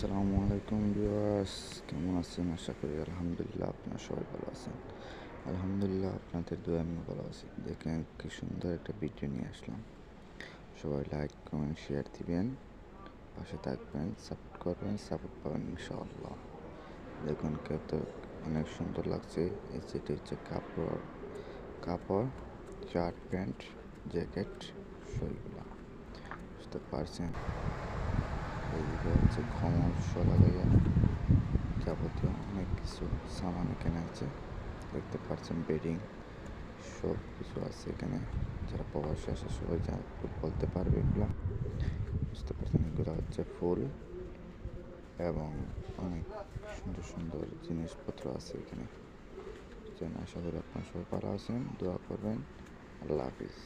আসসালামু আলাইকুম ভিউয়ার্স, কেমন আছেন? আশা করি আলহামদুলিল্লাহ আপনারা সবাই ভালো আছেন। আলহামদুলিল্লাহ আপনাদের দোয়ায় আমি ভালো আছি। দেখেন কি সুন্দর একটা ভিডিও নিয়ে আসলাম। সবাই লাইক কমেন্ট শেয়ার দিবেন, পাশে থাকবেন, সাপোর্ট করবেন, সাপোর্ট পাবেন ইনশাআল্লাহ। দেখুন কত অনেক সুন্দর লাগছে। এই যেটি হচ্ছে কাপড় কাপড় শার্ট প্যান্ট জ্যাকেট সইগুলা বুঝতে পারছেন। এইদিকে হচ্ছে ঘমর সলাইয়া যাবতীয় অনেক কিছু সামান এখানে আছে। দেখতে পাচ্ছেন বেডিং সব কিছু আছে এখানে। যারা প্রবাসে আসে সবাই বলতে পারবে এগুলো। বুঝতে পারছেন এগুলো হচ্ছে ফুল এবং অনেক সুন্দর সুন্দর জিনিসপত্র আছে এখানে। আশা করি আপনারা সবাই ভালো আছেন, দোয়া করবেন। আল্লাহ হাফিজ।